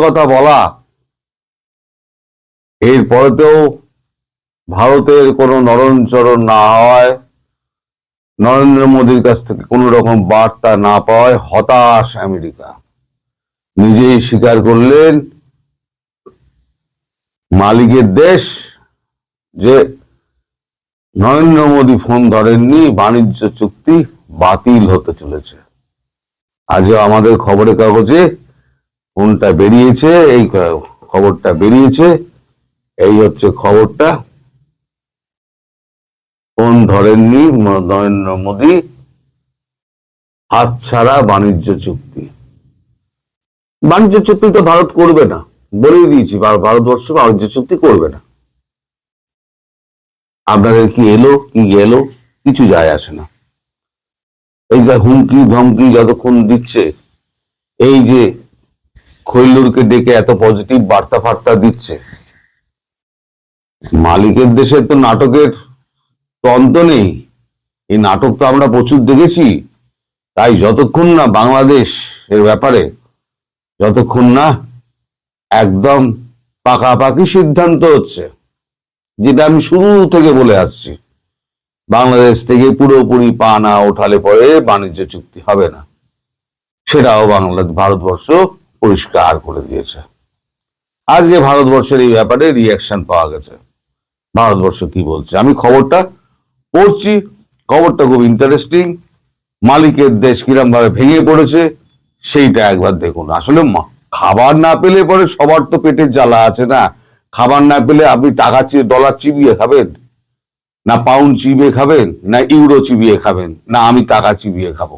কথা বলা, এরপরেতেও ভারতের কোনো নরণচরণ না হয়, নরেন্দ্র মোদীর কাছ থেকে কোন রকম বার্তা না পাওয়ায় হতাশ আমেরিকা। নিজেই স্বীকার করলেন মালিকের দেশ যে নরেন্দ্র মোদী ফোন ধরেননি, বাণিজ্য চুক্তি বাতিল হতে চলেছে। আজও আমাদের খবরের কাগজে ফোনটা বেরিয়েছে, এই খবরটা বেরিয়েছে, এই হচ্ছে খবরটা। ফোন ধরেননি নরেন্দ্র মোদী, হাতছাড়া বাণিজ্য চুক্তি। বাণিজ্য চুক্তি তো ভারত করবে না, বলেই দিয়েছি, ভারতবর্ষ বাণিজ্য চুক্তি করবে না। আপনাদের কি এলো কি গেল কিছু যায় আসে না। এই যে হুমকি ধমকি যতক্ষণ দিচ্ছে, এই যে খৈল্লুরকে ডেকে এত পজিটিভ বার্তা ফার্তা দিচ্ছে, মালিকের দেশে তো নাটকের তো অন্ত নেই। এই নাটক তো আমরা প্রচুর দেখেছি। তাই যতক্ষণ না বাংলাদেশ এর ব্যাপারে যতক্ষণ না একদম পাকাপাকি সিদ্ধান্ত হচ্ছে, যেটা আমি শুরু থেকে বলে আসছি, বাংলাদেশ থেকে পুরোপুরি পা না ওঠালে পরে বাণিজ্য চুক্তি হবে না, সেটাও ভারতবর্ষ পরিষ্কার করে দিয়েছে। আজকে ভারতবর্ষের এই ব্যাপারে রিয়াকশন পাওয়া গেছে। ভারতবর্ষ কি বলছে আমি খবরটা পড়ছি, খবরটা খুব ইন্টারেস্টিং। মালিকের দেশ কিরম ভাবে ভেঙে পড়েছে সেইটা একবার দেখুন। আসলে খাবার না পেলে পরে সবার তো পেটের জ্বালা আছে না। খাবার না পেলে আপনি টাকা ডলার চিবিয়ে খাবেন, না পাউন্ড চিবিয়ে খাবেন, না ইউরো চিবিয়ে খাবেন, না আমি টাকা চিবিয়ে খাবো।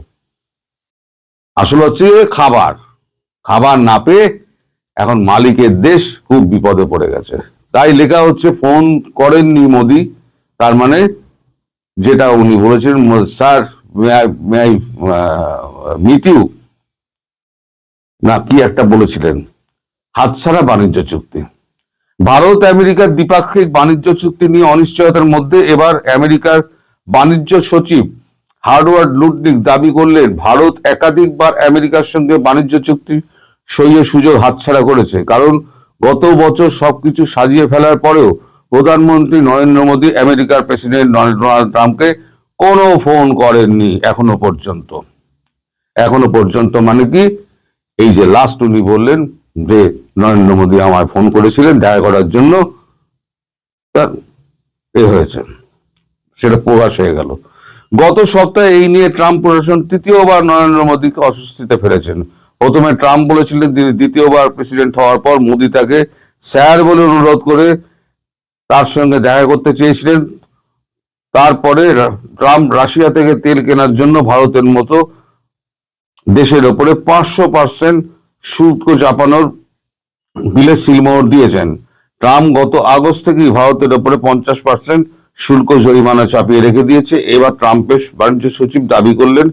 আসলে হচ্ছে খাবার। খাবার না পেয়ে এখন মালিকের দেশ খুব বিপদে পড়ে গেছে। তাই লেখা হচ্ছে ফোন করেননি মোদি, তার মানে যেটা উনি বলেছেন, স্যার মিট ইউ না কি একটা বলেছিলেন, হাতছাড়া বাণিজ্য চুক্তি। ভারত আমেরিকার দ্বিপাক্ষিক বাণিজ্য চুক্তি নিয়ে অনিশ্চয়তার মধ্যে এবার আমেরিকার বাণিজ্য সচিব হার্ওয়ার্ড লুটনিক দাবি করলেন, ভারত একাধিকবার আমেরিকার সঙ্গে বাণিজ্য চুক্তি সইয়ের সুযোগ হাতছাড়া করেছে, কারণ গত বছর সবকিছু সাজিয়ে ফেলার পরেও প্রধানমন্ত্রী নরেন্দ্র মোদী আমেরিকার প্রেসিডেন্ট ডোনাল্ড ট্রাম্পকে কোনো ফোন করেননি এখনো পর্যন্ত। এখনো পর্যন্ত মানে কি, এই যে লাস্ট উনি বললেন যে নরেন্দ্র মোদী আমায় ফোন করেছিলেন দেখা করার জন্য, এ হয়েছে, সেটা প্রকাশ হয়ে গেল। গত সপ্তাহে এই নিয়ে ট্রাম্প প্রশাসন তৃতীয়বার নরেন্দ্র মোদীকে অস্বস্তিতে ফেলেছেন। প্রথমে ট্রাম্প বলেছিলেন তিনি দ্বিতীয়বার প্রেসিডেন্ট হওয়ার পর মোদী তাকে স্যার বলে অনুরোধ করে তার সঙ্গে দেখা করতে চেয়েছিলেন। তারপরে ট্রাম্প রাশিয়া থেকে তেল কেনার জন্য ভারতের মতো দেশের ওপরে 500% শুল্ক চাপানোর বিলে সিলমোহর দিয়েছেন। ট্রাম্প গত আগস্ট থেকেই ভারতের ওপরে 50% শুল্ক জরিমানা চাপিয়ে রেখে দিয়েছে। এবার ট্রাম্পের বাণিজ্য সচিব দাবি করলেন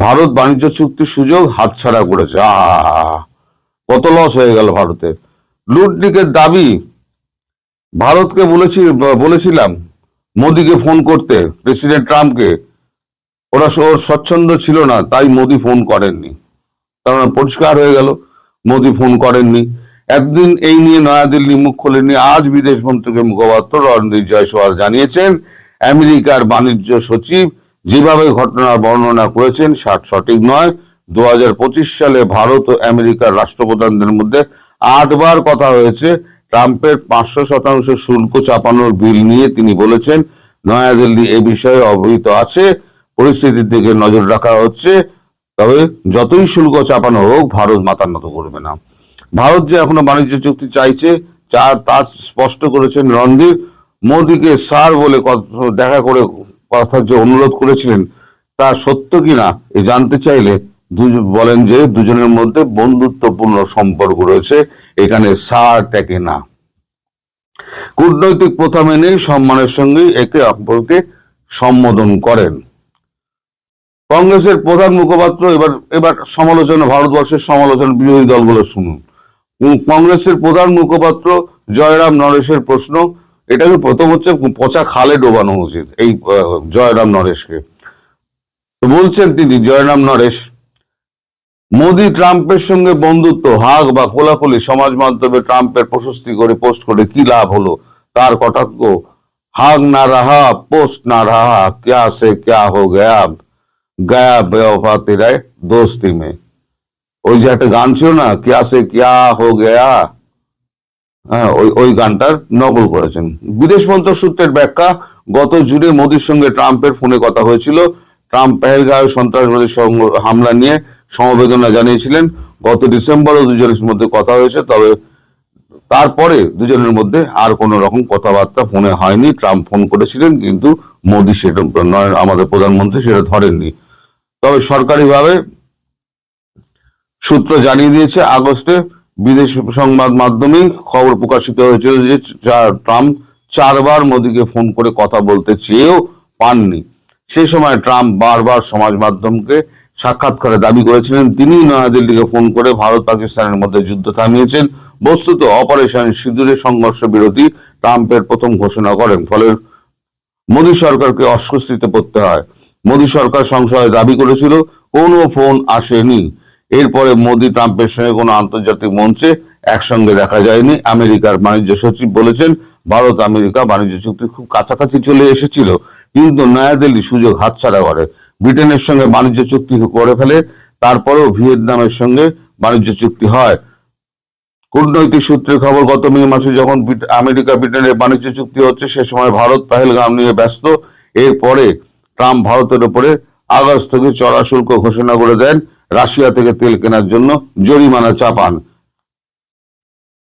ভারত বাণিজ্য চুক্তির সুযোগ হাতছাড়া করেছে। কত লস হয়ে গেল ভারতের। লুটনিকের দাবি, ভারতকে বলেছিলাম মোদীকে ফোন করতে, প্রেসিডেন্ট ট্রাম্পকে, ওরা স্বচ্ছন্দ ছিল না, তাই মোদী ফোন করেননি। কারণ পরিষ্কার হয়ে গেল মোদী ফোন করেননি। একদিন এই নিয়ে নয়াদিল্লি মুখ খোলেননি। আজ বিদেশ মন্ত্রকের মুখপাত্র রণদীপ জয়সওয়াল জানিয়েছেন, আমেরিকার বাণিজ্য সচিব যেভাবে ঘটনার বর্ণনা করেছেন সঠিক নয়। 2025 সালে ভারত ও আমেরিকার রাষ্ট্রপ্রধানদের মধ্যে 8 বার কথা হয়েছে ট্রাম্পের 500% শুল্ক চাপানোর বিল নিয়ে। তিনি বলেছেন, নয়াদিল্লি এ বিষয়ে অবহিত আছে, পরিস্থিতির দিকে নজর রাখা হচ্ছে, তবে যতই শুল্ক চাপানো হোক ভারত মাথা নত করবে না। ভারত যে এখনো বাণিজ্য চুক্তি চাইছে তা স্পষ্ট করেছেন রণদীপ। মোদীকে স্যার বলে দেখা করে কথার যে অনুরোধ করেছিলেন তা সত্য কিনা এ জানতে চাইলে বলেন যে দুজনের মধ্যে বন্ধুত্বপূর্ণ সম্পর্ক রয়েছে, এখানে স্যার ট্যাকে না। কূটনৈতিক প্রথা মেনে সম্মানের সঙ্গে একে অপরকে সম্বোধন করেন। কংগ্রেসের প্রধান মুখপাত্র এবার সমালোচনা, ভারতবর্ষের সমালোচনা বিরোধী দলগুলো শুনুন। কংগ্রেসের প্রধান মুখপাত্র জয়রাম নরেশের প্রশ্ন, এটাকে প্রথম হচ্ছে পচা খালে ডোবানো উচিত এই জয়রাম নরেশকে। বলছেন তিনি, জয়রাম নরেশ, মোদি ট্রাম্পের সঙ্গে বন্ধুত্ব, হাগ বা কোলাকুলি, সমাজ মাধ্যমে ট্রাম্পের প্রশস্তি করে পোস্ট করে কি লাভ হলো, তার কটাক্ষ। হাগ না রাহা, পোস্ট না রাহা, ক্যা সে ক্যা হো গয়া, গয়া বেওফা তেরা দোস্তি মে। ওই যে একটা গান ছিল না, ক্যা সে ক্যা হো গয়া, হ্যাঁ, ওই গানটার নকল করেছেন। বিদেশ মন্ত্রক সূত্রের ব্যাখ্যা, গত জুনে মোদির সঙ্গে ট্রাম্পের ফোনে কথা হয়েছিল। ট্রাম্প পেহেলগাঁও সন্ত্রাসবাদী হামলা নিয়ে সমবেদনা জানিয়েছিলেন। গত ডিসেম্বরও দুজনের মধ্যে কথা হয়েছে, তবে তারপরে দুজনের মধ্যে আর কোনো রকম কথাবার্তা ফোনে হয়নি। ট্রাম্প ফোন করেছিলেন, কিন্তু মোদি সেটা নয়, আমাদের প্রধানমন্ত্রী সেটা ধরেননি। তবে সরকারিভাবে সূত্র জানিয়ে দিয়েছে, আগস্টে বিদেশ সংবাদ মাধ্যমে খবর প্রকাশিত হয়েছিল যে ট্রাম্প 4বার মোদিকে ফোন করে কথা বলতে চেয়েও পাননি। সেই সময় ট্রাম্প বারবার সমাজ মাধ্যমকে সাক্ষাৎকারে দাবি করেছিলেন তিনি নয়াদিল্লিকে ফোন করে ভারত পাকিস্তানের মধ্যে যুদ্ধ থামিয়েছেন। বস্তুত অপারেশন সিঁদুরে সংঘর্ষ বিরতি ট্রাম্পের প্রথম ঘোষণা করেন, ফলে মোদী সরকারকে অস্বস্তিতে পড়তে হয়। মোদী সরকার সংসদে দাবি করেছিল কোনো ফোন আসেনি। এরপরে মোদী ট্রাম্পের সঙ্গে কোনো আন্তর্জাতিক মঞ্চে একসঙ্গে দেখা যায়নি। আমেরিকার বাণিজ্য সচিব বলেছেন, ভারত আমেরিকা বাণিজ্য চুক্তি খুব কাছাকাছি চলে এসেছিল, কিন্তু নয়াদিল্লি সুযোগ হাতছাড়া করে। ব্রিটেনের সঙ্গে বাণিজ্য চুক্তি করে ফেলে, তারপরেও ভিয়েতনামের সঙ্গে বাণিজ্য চুক্তি হয়। কূটনৈতিক সূত্রের খবর, গত মে মাসে যখন আমেরিকা ব্রিটেনের বাণিজ্য চুক্তি হচ্ছে, সে সময় ভারত পেহেলগাম নিয়ে ব্যস্ত। এরপরে ট্রাম্প ভারতের উপরে আগস্ট থেকে চড়া শুল্ক ঘোষণা করে দেন, রাশিয়া থেকে তেল কেনার জন্য জরিমানা চাপান।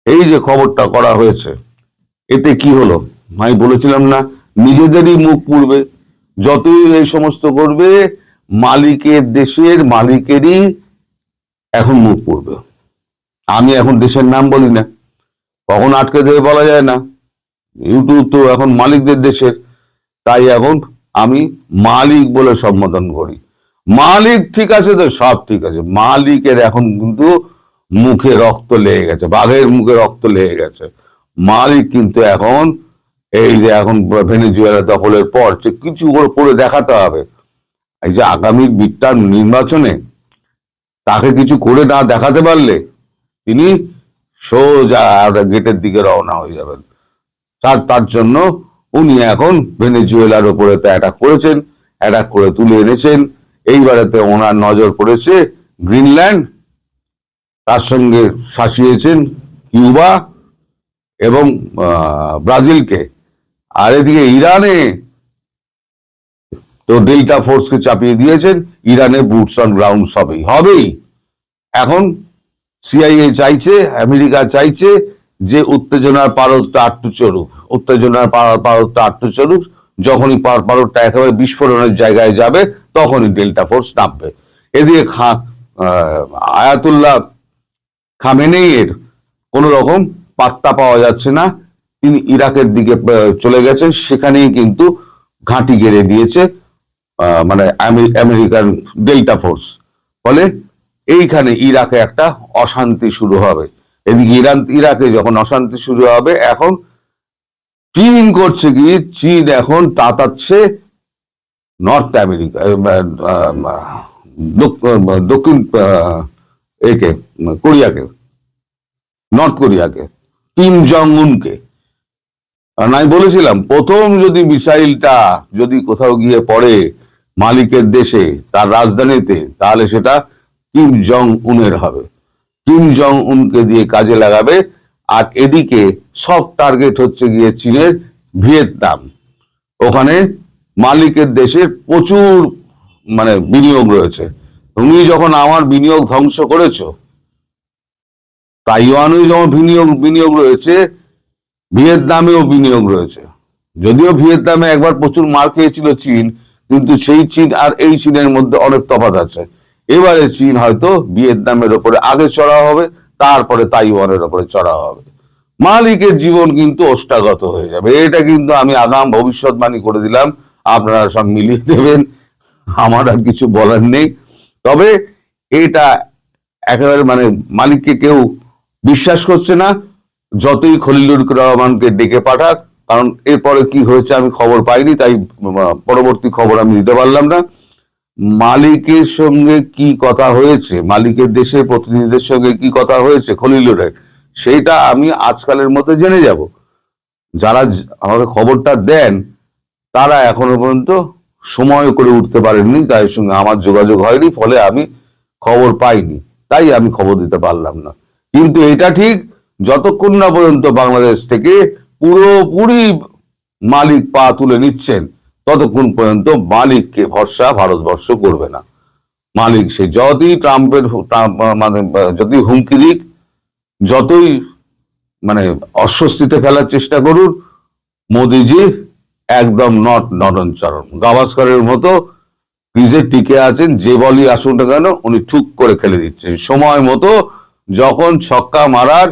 এই যে খবরটা করা হয়েছে, এতে কি হলো? আমি বলেছিলাম না, নিজেদেরই মুখ পুড়বে। যতই এই সমস্ত করবে, মালিকের দেশের মালিকেরই এখন মুখ পুড়বে। আমি এখন দেশের নাম বলি না, কখন আটকে দেবে বলা যায় না। ইউটিউব তো এখন মালিকদের দেশের, তাই এখন আমি মালিক বলে সম্বোধন করি। মালিক ঠিক আছে তো সব ঠিক আছে, মালিকের এখন কিন্তু মুখে রক্ত লেগে গেছে, বাঘের মুখে রক্ত লেগে গেছে। মালিক কিন্তু এখন এই যে এখন ভেনেজুয়েলা দখলের পর যে কিছু করে দেখাতে হবে। এই যে আগামী মিডটার্ম নির্বাচনে তাকে কিছু করে না দেখাতে পারলে তিনি সোজা গেটের দিকে রওনা হয়ে যাবেন। তার জন্য উনি এখন ভেনেজুয়েলার উপরে তো অ্যাটাক করেছেন, অ্যাটাক করে তুলে এনেছেন। এইবারেতে ওনার নজর পড়েছে গ্রিনল্যান্ড, তার সঙ্গে শাসিয়েছেন কিউবা এবং ব্রাজিলকে। আর এদিকে ইরানে তো ডেল্টা ফোর্সকে চাপিয়ে দিয়েছেন। ইরানে বুটস অন গ্রাউন্ড হবেই। এখন সিআইএ চাইছে, আমেরিকা চাইছে যে উত্তেজনার পারদটা আটটু চড়ুক, উত্তেজনার পারদটা আটটু চড়ুক। যখনই পারদটা একেবারে বিস্ফোরণের জায়গায় যাবে, তখনই ডেল্টা ফোর্স নামবে। এদিকে আয়াতুল্লাহ খামেনেইয়ের কোন রকম পাত্তা পাওয়া যাচ্ছে না। তিনি ইরাকের দিকে চলে গেছেন, সেখানেই কিন্তু ঘাঁটি গেড়ে দিয়েছে মানে আমেরিকান ডেল্টা ফোর্স। ফলে এইখানে ইরাকে একটা অশান্তি শুরু হবে। এদিকে ইরাকে যখন অশান্তি শুরু হবে, এখন চীন করছে কি, চীন এখন তাতাচ্ছে নর্থ আমেরিকা, দক্ষিণ কোরিয়াকে, নর্থ কোরিয়াকে, কিম জং উনকে। আমি বলেছিলাম, প্রথম যদি মিসাইলটা যদি কোথাও গিয়ে পড়ে মালিকের দেশে, তার রাজধানীতে, তাহলে সেটা কিম জং উনের হবে। কিম জং উনকে দিয়ে কাজে লাগাবে। আর এদিকে সব টার্গেট হচ্ছে গিয়ে চীনের ভিয়েতনাম। ওখানে মালিকের দেশের প্রচুর মানে বিনিয়োগ রয়েছে। তুমি যখন আমার বিনিয়োগ ধ্বংস করেছো, তাইওয়ানে যেমন বিনিয়োগ রয়েছে, ভিয়েতনামেও বিনিয়োগ রয়েছে। যদিও ভিয়েতনামে একবার প্রচুর মার খেয়েছিল চীন, কিন্তু সেই চীন আর এই চীনের মধ্যে অনেক তফাৎ আছে। এবারে চীন হয়তো ভিয়েতনামের ওপরে আগে চড়া হবে, তারপরে তাইওয়ানের ওপরে চড়া হবে। মালিকের জীবন কিন্তু ওষ্ঠাগত হয়ে যাবে। এটা কিন্তু আমি আগাম ভবিষ্যৎবাণী করে দিলাম, আপনারা সব মিলিয়ে দেবেন, আমার আর কিছু বলার নেই। তবে এটা একেবারে মানে মালিককে কেউ বিশ্বাস করছে না, যতই খলিলুর রহমানকে ডেকে পাঠাক। কারণ এরপরে কি হয়েছে আমি খবর পাইনি, তাই পরবর্তী খবর আমি দিতে পারলাম না। মালিকের সঙ্গে কি কথা হয়েছে, মালিকের দেশের প্রতিনিধিদের সঙ্গে কি কথা হয়েছে খলিলুরের, সেইটা আমি আজকালের মধ্যে জেনে যাব। যারা আমাকে খবরটা দেন তারা এখনো পর্যন্ত সময় করে উঠতে পারেননি, তাদের সঙ্গে আমার যোগাযোগ হয়নি, ফলে আমি খবর পাইনি, তাই আমি খবর দিতে পারলাম না। কিন্তু এটা ঠিক, যতক্ষণ না পর্যন্ত বাংলাদেশ থেকে পুরোপুরি মালিক পা তুলে নিচ্ছেন, ততক্ষণ পর্যন্ত মালিককে ভরসা ভারতবর্ষ করবে না। মালিক সে যতই মানে যতই হুমকি দিক, যতই মানে অস্বস্তিতে ফেলার চেষ্টা করুন, মোদিজি একদম নড়নচড়ন গাভাস্করের মতো ক্রিজে টিকে আছেন। যে বলই আসুন না কেন উনি ঠুক করে খেলে দিচ্ছেন সময় মতো। যখন ছক্কা মারার